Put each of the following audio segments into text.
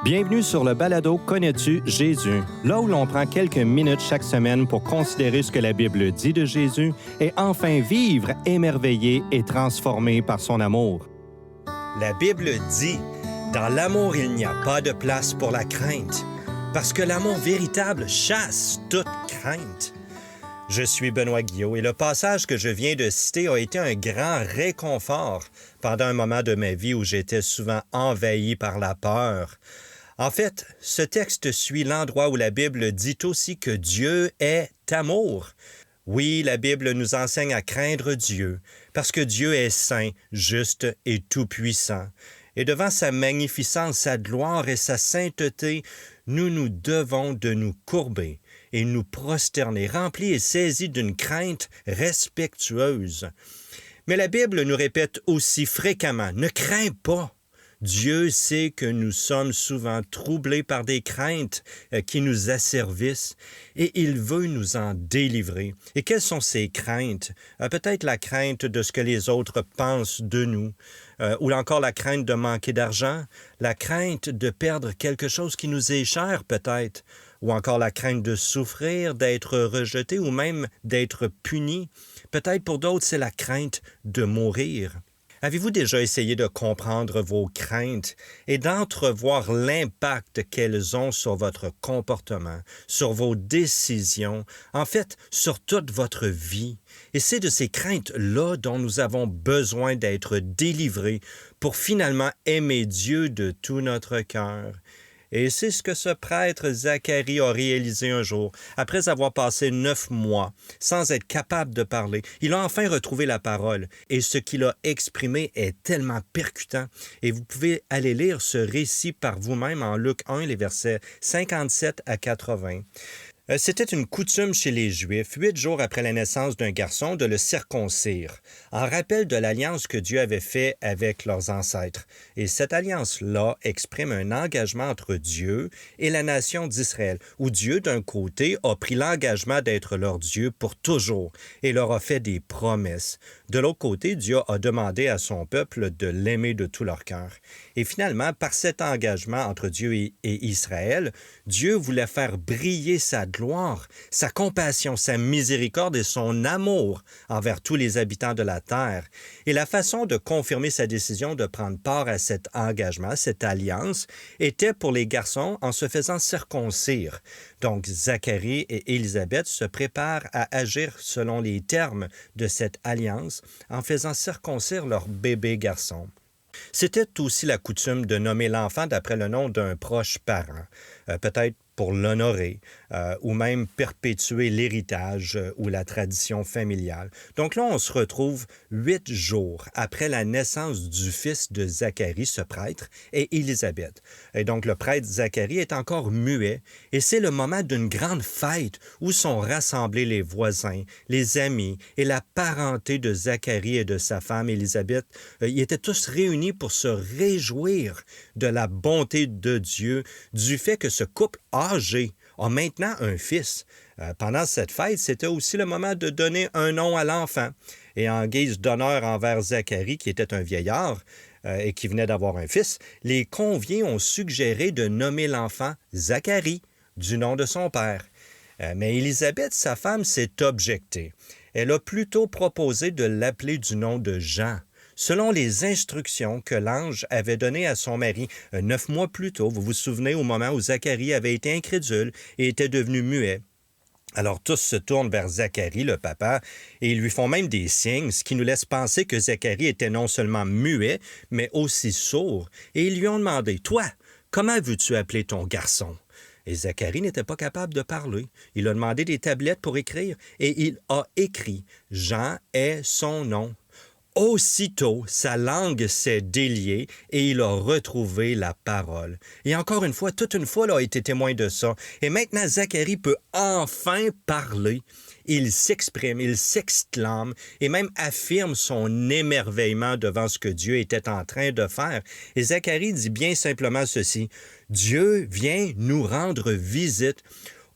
Bienvenue sur le balado Connais-tu Jésus, là où l'on prend quelques minutes chaque semaine pour considérer ce que la Bible dit de Jésus et enfin vivre émerveillé et transformé par son amour. La Bible dit, dans l'amour, il n'y a pas de place pour la crainte, parce que l'amour véritable chasse toute crainte. Je suis Benoît Guillot et le passage que je viens de citer a été un grand réconfort pendant un moment de ma vie où j'étais souvent envahi par la peur. En fait, ce texte suit l'endroit où la Bible dit aussi que Dieu est amour. Oui, la Bible nous enseigne à craindre Dieu, parce que Dieu est saint, juste et tout-puissant. Et devant sa magnificence, sa gloire et sa sainteté, nous devons de nous courber et nous prosterner, remplis et saisis d'une crainte respectueuse. Mais la Bible nous répète aussi fréquemment, ne crains pas. Dieu sait que nous sommes souvent troublés par des craintes qui nous asservissent et il veut nous en délivrer. Et quelles sont ces craintes? Peut-être la crainte de ce que les autres pensent de nous, ou encore la crainte de manquer d'argent, la crainte de perdre quelque chose qui nous est cher peut-être, ou encore la crainte de souffrir, d'être rejeté ou même d'être puni. Peut-être pour d'autres, c'est la crainte de mourir. Avez-vous déjà essayé de comprendre vos craintes et d'entrevoir l'impact qu'elles ont sur votre comportement, sur vos décisions, en fait, sur toute votre vie? Et c'est de ces craintes-là dont nous avons besoin d'être délivrés pour finalement aimer Dieu de tout notre cœur. Et c'est ce que ce prêtre Zacharie a réalisé un jour. Après avoir passé 9 mois sans être capable de parler, il a enfin retrouvé la parole. Et ce qu'il a exprimé est tellement percutant. Et vous pouvez aller lire ce récit par vous-même en Luc 1, les versets 57 à 80. C'était une coutume chez les Juifs, 8 jours après la naissance d'un garçon, de le circoncire, en rappel de l'alliance que Dieu avait faite avec leurs ancêtres. Et cette alliance-là exprime un engagement entre Dieu et la nation d'Israël, où Dieu, d'un côté, a pris l'engagement d'être leur Dieu pour toujours et leur a fait des promesses. De l'autre côté, Dieu a demandé à son peuple de l'aimer de tout leur cœur. Et finalement, par cet engagement entre Dieu et Israël, Dieu voulait faire briller sa gloire, sa compassion, sa miséricorde et son amour envers tous les habitants de la terre. Et la façon de confirmer sa décision de prendre part à cet engagement, cette alliance, était pour les garçons en se faisant circoncire. Donc, Zacharie et Élisabeth se préparent à agir selon les termes de cette alliance en faisant circoncire leur bébé garçon. C'était aussi la coutume de nommer l'enfant d'après le nom d'un proche parent, peut-être pour l'honorer, ou même perpétuer l'héritage ou la tradition familiale. Donc là, on se retrouve 8 jours après la naissance du fils de Zacharie, ce prêtre, et Élisabeth. Et donc le prêtre Zacharie est encore muet, et c'est le moment d'une grande fête où sont rassemblés les voisins, les amis et la parenté de Zacharie et de sa femme Élisabeth. Ils étaient tous réunis pour se réjouir de la bonté de Dieu, du fait que ce couple âgé a maintenant un fils. Pendant cette fête, c'était aussi le moment de donner un nom à l'enfant. Et en guise d'honneur envers Zacharie, qui était un vieillard et qui venait d'avoir un fils, les conviés ont suggéré de nommer l'enfant Zacharie, du nom de son père. Mais Élisabeth, sa femme, s'est objectée. Elle a plutôt proposé de l'appeler du nom de Jean, selon les instructions que l'ange avait données à son mari 9 mois plus tôt. Vous vous souvenez au moment où Zacharie avait été incrédule et était devenu muet. Alors tous se tournent vers Zacharie, le papa, et ils lui font même des signes, ce qui nous laisse penser que Zacharie était non seulement muet, mais aussi sourd. Et ils lui ont demandé, « Toi, comment veux-tu appeler ton garçon? » Et Zacharie n'était pas capable de parler. Il a demandé des tablettes pour écrire, et il a écrit, « Jean est son nom. » Aussitôt, sa langue s'est déliée et il a retrouvé la parole. Et encore une fois, toute une foule a été témoin de ça. Et maintenant, Zacharie peut enfin parler. Il s'exprime, il s'exclame et même affirme son émerveillement devant ce que Dieu était en train de faire. Et Zacharie dit bien simplement ceci, « Dieu vient nous rendre visite.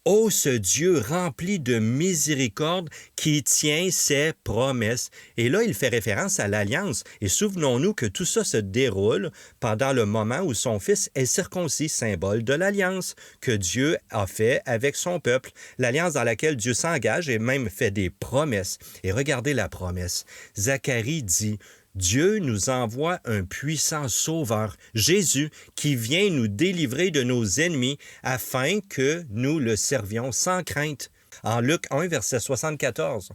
Ô ce Dieu rempli de miséricorde qui tient ses promesses. Et là, il fait référence à l'alliance. Et souvenons-nous que tout ça se déroule pendant le moment où son fils est circoncis, symbole de l'alliance que Dieu a fait avec son peuple. L'alliance dans laquelle Dieu s'engage et même fait des promesses. Et regardez la promesse. Zacharie dit: Dieu nous envoie un puissant sauveur, Jésus, qui vient nous délivrer de nos ennemis afin que nous le servions sans crainte. En Luc 1, verset 74.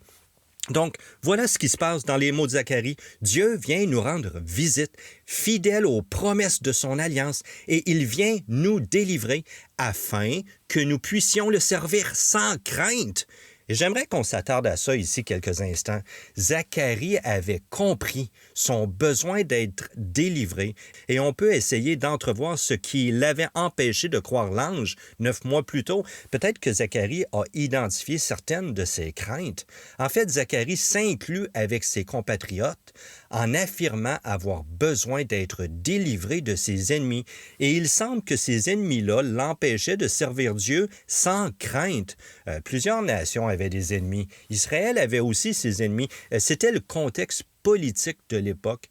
Donc, voilà ce qui se passe dans les mots de Zacharie. Dieu vient nous rendre visite, fidèle aux promesses de son alliance, et il vient nous délivrer afin que nous puissions le servir sans crainte. Et j'aimerais qu'on s'attarde à ça ici quelques instants. Zacharie avait compris son besoin d'être délivré et on peut essayer d'entrevoir ce qui l'avait empêché de croire l'ange 9 mois plus tôt. Peut-être que Zacharie a identifié certaines de ses craintes. En fait, Zacharie s'inclut avec ses compatriotes en affirmant avoir besoin d'être délivré de ses ennemis. Et il semble que ces ennemis-là l'empêchaient de servir Dieu sans crainte. Plusieurs nations avaient des ennemis. Israël avait aussi ses ennemis. C'était le contexte politique de l'époque.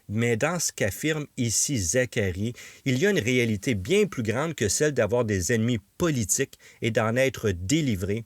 Mais dans ce qu'affirme ici Zacharie, il y a une réalité bien plus grande que celle d'avoir des ennemis politiques et d'en être délivré.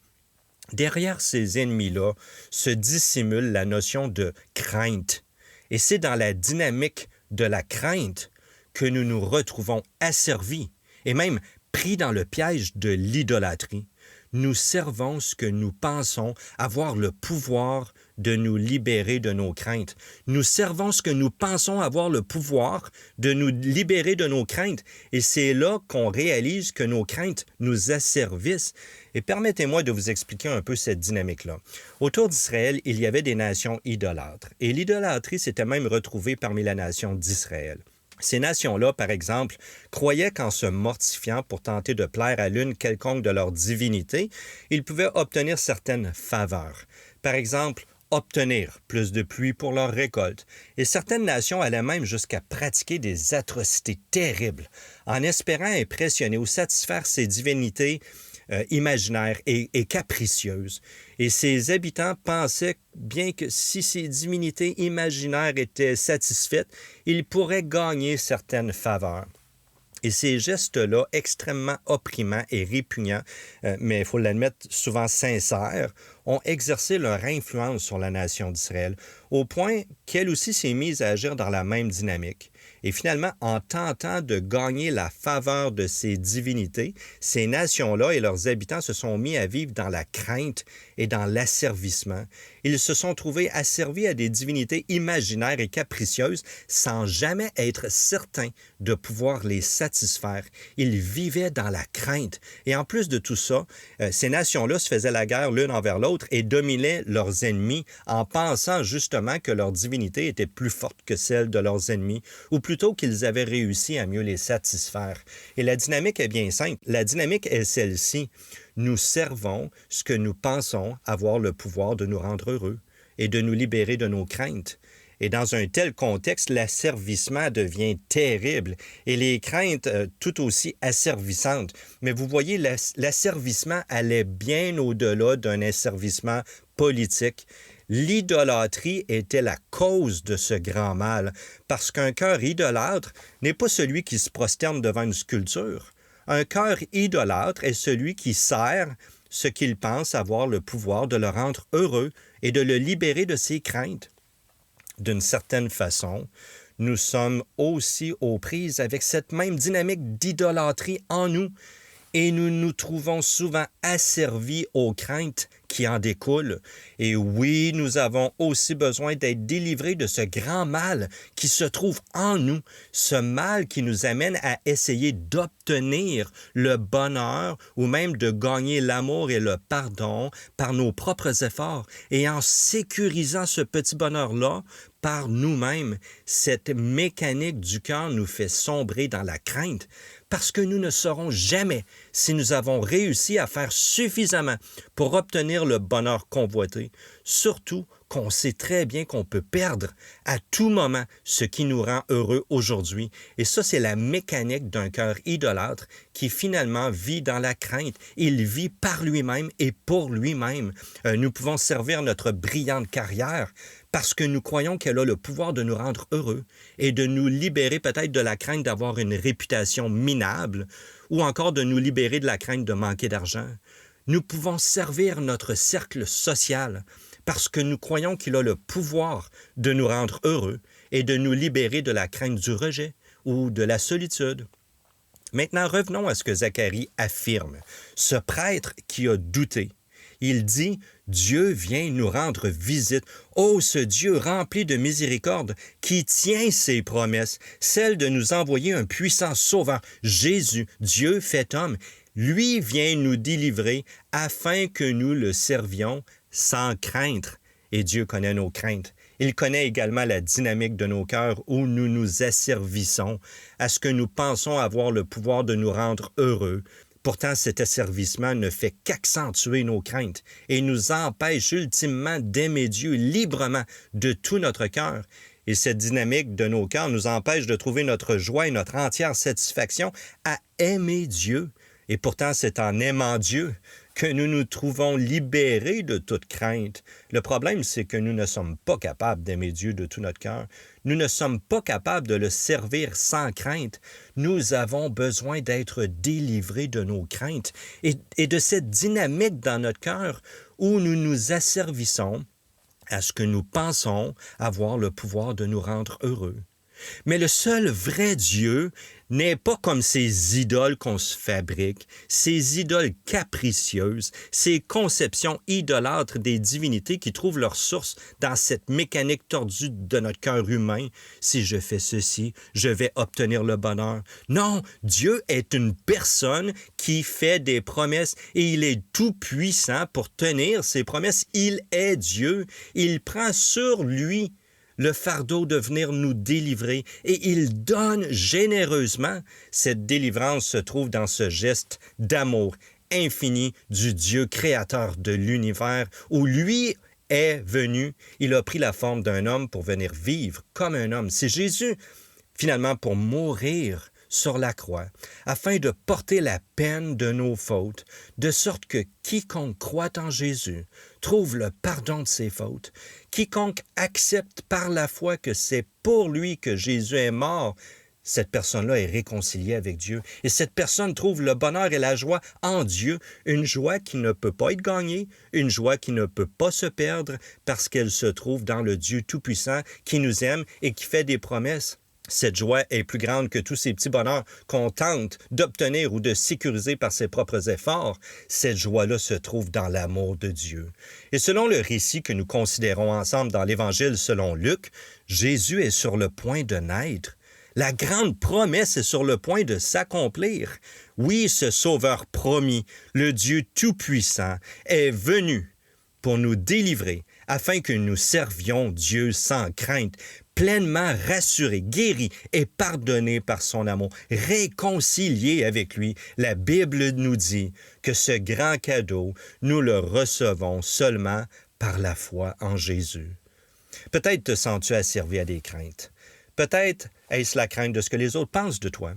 Derrière ces ennemis-là se dissimule la notion de crainte. Et c'est dans la dynamique de la crainte que nous nous retrouvons asservis et même pris dans le piège de l'idolâtrie. Nous servons ce que nous pensons avoir le pouvoir de nous libérer de nos craintes. Nous servons ce que nous pensons avoir le pouvoir de nous libérer de nos craintes. Et c'est là qu'on réalise que nos craintes nous asservissent. Et permettez-moi de vous expliquer un peu cette dynamique-là. Autour d'Israël, il y avait des nations idolâtres. Et l'idolâtrie s'était même retrouvée parmi la nation d'Israël. Ces nations-là, par exemple, croyaient qu'en se mortifiant pour tenter de plaire à l'une quelconque de leurs divinités, ils pouvaient obtenir certaines faveurs. Par exemple, obtenir plus de pluie pour leur récolte. Et certaines nations allaient même jusqu'à pratiquer des atrocités terribles en espérant impressionner ou satisfaire ces divinités imaginaires et capricieuses. Et ces habitants pensaient bien que si ces divinités imaginaires étaient satisfaites, ils pourraient gagner certaines faveurs. Et ces gestes-là, extrêmement opprimants et répugnants, mais il faut l'admettre, souvent sincères, ont exercé leur influence sur la nation d'Israël, au point qu'elle aussi s'est mise à agir dans la même dynamique. Et finalement, en tentant de gagner la faveur de ces divinités, ces nations-là et leurs habitants se sont mis à vivre dans la crainte et dans l'asservissement. Ils se sont trouvés asservis à des divinités imaginaires et capricieuses sans jamais être certains de pouvoir les satisfaire. Ils vivaient dans la crainte. Et en plus de tout ça, ces nations-là se faisaient la guerre l'une envers l'autre et dominaient leurs ennemis en pensant justement que leur divinité était plus forte que celle de leurs ennemis, ou plutôt qu'ils avaient réussi à mieux les satisfaire. Et la dynamique est bien simple. La dynamique est celle-ci. Nous servons ce que nous pensons avoir le pouvoir de nous rendre heureux et de nous libérer de nos craintes. Et dans un tel contexte, l'asservissement devient terrible et les craintes tout aussi asservissantes. Mais vous voyez, l'asservissement allait bien au-delà d'un asservissement politique. L'idolâtrie était la cause de ce grand mal, parce qu'un cœur idolâtre n'est pas celui qui se prosterne devant une sculpture. Un cœur idolâtre est celui qui sert ce qu'il pense avoir le pouvoir de le rendre heureux et de le libérer de ses craintes. D'une certaine façon, nous sommes aussi aux prises avec cette même dynamique d'idolâtrie en nous et nous nous trouvons souvent asservis aux craintes qui en découlent. Et oui, nous avons aussi besoin d'être délivrés de ce grand mal qui se trouve en nous, ce mal qui nous amène à essayer d'obtenir le bonheur ou même de gagner l'amour et le pardon par nos propres efforts. Et en sécurisant ce petit bonheur-là par nous-mêmes, cette mécanique du cœur nous fait sombrer dans la crainte parce que nous ne saurons jamais si nous avons réussi à faire suffisamment pour obtenir le bonheur convoité, surtout qu'on sait très bien qu'on peut perdre à tout moment ce qui nous rend heureux aujourd'hui. Et ça, c'est la mécanique d'un cœur idolâtre qui finalement vit dans la crainte. Il vit par lui-même et pour lui-même. Nous pouvons servir notre brillante carrière parce que nous croyons qu'elle a le pouvoir de nous rendre heureux et de nous libérer peut-être de la crainte d'avoir une réputation minable ou encore de nous libérer de la crainte de manquer d'argent. Nous pouvons servir notre cercle social parce que nous croyons qu'il a le pouvoir de nous rendre heureux et de nous libérer de la crainte du rejet ou de la solitude. Maintenant, revenons à ce que Zacharie affirme. Ce prêtre qui a douté, il dit « Dieu vient nous rendre visite. Oh, ce Dieu rempli de miséricorde qui tient ses promesses, celle de nous envoyer un puissant sauveur, Jésus, Dieu fait homme. Lui vient nous délivrer afin que nous le servions sans craindre. » Et Dieu connaît nos craintes. Il connaît également la dynamique de nos cœurs où nous nous asservissons à ce que nous pensons avoir le pouvoir de nous rendre heureux. Pourtant, cet asservissement ne fait qu'accentuer nos craintes et nous empêche ultimement d'aimer Dieu librement de tout notre cœur. Et cette dynamique de nos cœurs nous empêche de trouver notre joie et notre entière satisfaction à aimer Dieu. Et pourtant, c'est en aimant Dieu que nous nous trouvons libérés de toute crainte. Le problème, c'est que nous ne sommes pas capables d'aimer Dieu de tout notre cœur. Nous ne sommes pas capables de le servir sans crainte. Nous avons besoin d'être délivrés de nos craintes et de cette dynamique dans notre cœur où nous nous asservissons à ce que nous pensons avoir le pouvoir de nous rendre heureux. Mais le seul vrai Dieu n'est pas comme ces idoles qu'on se fabrique, ces idoles capricieuses, ces conceptions idolâtres des divinités qui trouvent leur source dans cette mécanique tordue de notre cœur humain. Si je fais ceci, je vais obtenir le bonheur. Non, Dieu est une personne qui fait des promesses et il est tout puissant pour tenir ses promesses. Il est Dieu. Il prend sur lui le fardeau de venir nous délivrer et il donne généreusement. Cette délivrance se trouve dans ce geste d'amour infini du Dieu créateur de l'univers où lui est venu. Il a pris la forme d'un homme pour venir vivre comme un homme. C'est Jésus, finalement, pour mourir sur la croix, afin de porter la peine de nos fautes, de sorte que quiconque croit en Jésus trouve le pardon de ses fautes. Quiconque accepte par la foi que c'est pour lui que Jésus est mort, cette personne-là est réconciliée avec Dieu. Et cette personne trouve le bonheur et la joie en Dieu, une joie qui ne peut pas être gagnée, une joie qui ne peut pas se perdre parce qu'elle se trouve dans le Dieu Tout-Puissant qui nous aime et qui fait des promesses. Cette joie est plus grande que tous ces petits bonheurs qu'on tente d'obtenir ou de sécuriser par ses propres efforts. Cette joie-là se trouve dans l'amour de Dieu. Et selon le récit que nous considérons ensemble dans l'Évangile selon Luc, Jésus est sur le point de naître. La grande promesse est sur le point de s'accomplir. Oui, ce Sauveur promis, le Dieu Tout-Puissant, est venu pour nous délivrer afin que nous servions Dieu sans crainte, pleinement rassurés, guéris et pardonnés par son amour, réconciliés avec lui. La Bible nous dit que ce grand cadeau, nous le recevons seulement par la foi en Jésus. Peut-être te sens-tu asservi à des craintes. Peut-être est-ce la crainte de ce que les autres pensent de toi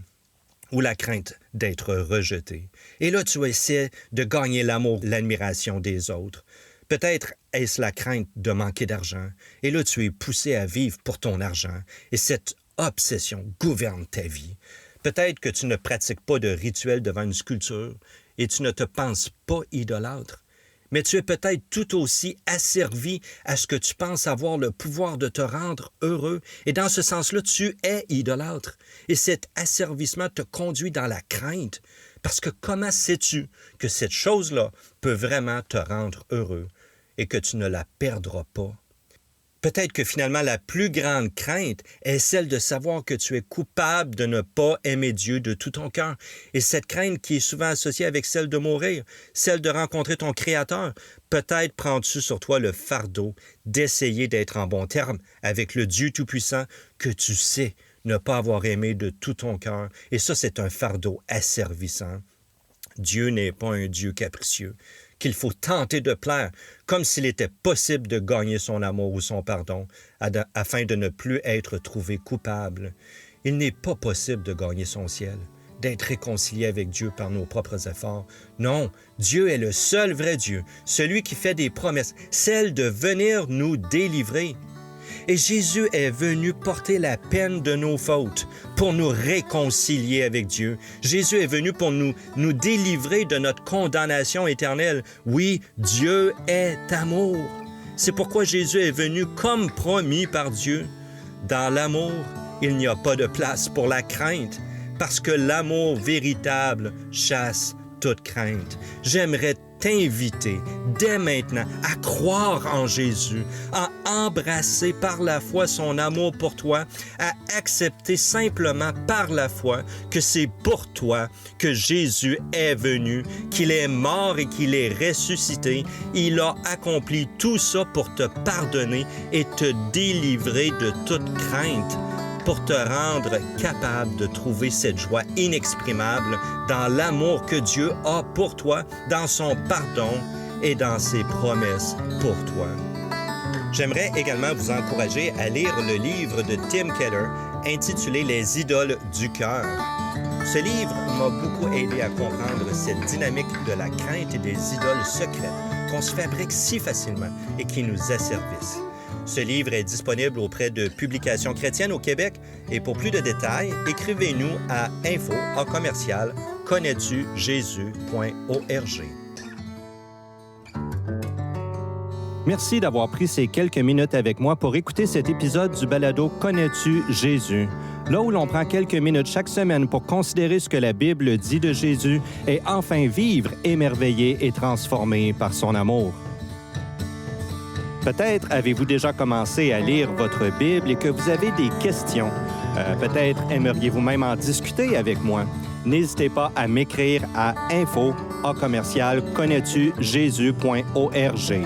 ou la crainte d'être rejeté. Et là, tu essaies de gagner l'amour, l'admiration des autres. Peut-être est-ce la crainte de manquer d'argent. Et là, tu es poussé à vivre pour ton argent. Et cette obsession gouverne ta vie. Peut-être que tu ne pratiques pas de rituel devant une sculpture et tu ne te penses pas idolâtre. Mais tu es peut-être tout aussi asservi à ce que tu penses avoir le pouvoir de te rendre heureux. Et dans ce sens-là, tu es idolâtre. Et cet asservissement te conduit dans la crainte. Parce que comment sais-tu que cette chose-là peut vraiment te rendre heureux et que tu ne la perdras pas? Peut-être que finalement la plus grande crainte est celle de savoir que tu es coupable de ne pas aimer Dieu de tout ton cœur. Et cette crainte qui est souvent associée avec celle de mourir, celle de rencontrer ton Créateur. Peut-être prends-tu sur toi le fardeau d'essayer d'être en bon terme avec le Dieu Tout-Puissant que tu sais ne pas avoir aimé de tout ton cœur. Et ça, c'est un fardeau asservissant. Dieu n'est pas un Dieu capricieux qu'il faut tenter de plaire, comme s'il était possible de gagner son amour ou son pardon, afin de ne plus être trouvé coupable. Il n'est pas possible de gagner son ciel, d'être réconcilié avec Dieu par nos propres efforts. Non, Dieu est le seul vrai Dieu, celui qui fait des promesses, celle de venir nous délivrer. Et Jésus est venu porter la peine de nos fautes pour nous réconcilier avec Dieu. Jésus est venu pour nous délivrer de notre condamnation éternelle. Oui, Dieu est amour. C'est pourquoi Jésus est venu comme promis par Dieu. Dans l'amour, il n'y a pas de place pour la crainte, parce que l'amour véritable chasse toute crainte. J'aimerais t'inviter dès maintenant à croire en Jésus, à embrasser par la foi son amour pour toi, à accepter simplement par la foi que c'est pour toi que Jésus est venu, qu'il est mort et qu'il est ressuscité. Il a accompli tout ça pour te pardonner et te délivrer de toute crainte, pour te rendre capable de trouver cette joie inexprimable dans l'amour que Dieu a pour toi, dans son pardon et dans ses promesses pour toi. J'aimerais également vous encourager à lire le livre de Tim Keller intitulé « Les idoles du cœur ». Ce livre m'a beaucoup aidé à comprendre cette dynamique de la crainte et des idoles secrètes qu'on se fabrique si facilement et qui nous asservissent. Ce livre est disponible auprès de Publications chrétiennes au Québec et pour plus de détails, écrivez-nous à info@connais-tu-jésus.org. Merci d'avoir pris ces quelques minutes avec moi pour écouter cet épisode du balado Connais-tu Jésus? Là où l'on prend quelques minutes chaque semaine pour considérer ce que la Bible dit de Jésus et enfin vivre émerveillé et transformé par son amour. Peut-être avez-vous déjà commencé à lire votre Bible et que vous avez des questions. Peut-être aimeriez-vous même en discuter avec moi. N'hésitez pas à m'écrire à info@connais-tu-jésus.org.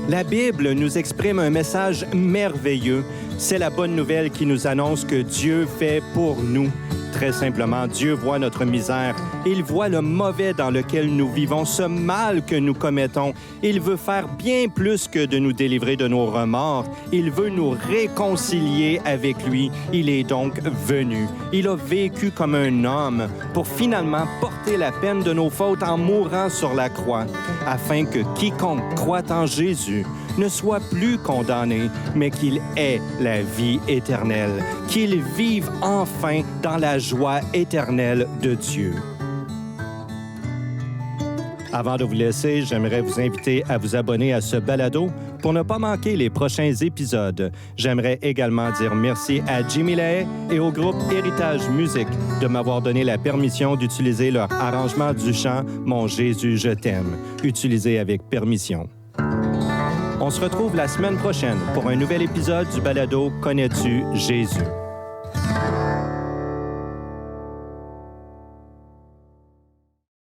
La Bible nous exprime un message merveilleux. C'est la bonne nouvelle qui nous annonce que Dieu fait pour nous. Très simplement, Dieu voit notre misère. Il voit le mauvais dans lequel nous vivons, ce mal que nous commettons. Il veut faire bien plus que de nous délivrer de nos remords. Il veut nous réconcilier avec lui. Il est donc venu. Il a vécu comme un homme pour finalement porter la peine de nos fautes en mourant sur la croix, afin que quiconque croit en Jésus ne soit plus condamné, mais qu'il ait la vie éternelle, qu'il vive enfin dans la joie éternelle de Dieu. Avant de vous laisser, j'aimerais vous inviter à vous abonner à ce balado pour ne pas manquer les prochains épisodes. J'aimerais également dire merci à Jimmy Lahaye et au groupe Héritage Musique de m'avoir donné la permission d'utiliser leur arrangement du chant « Mon Jésus, je t'aime », utilisé avec permission. On se retrouve la semaine prochaine pour un nouvel épisode du balado Connais-tu Jésus?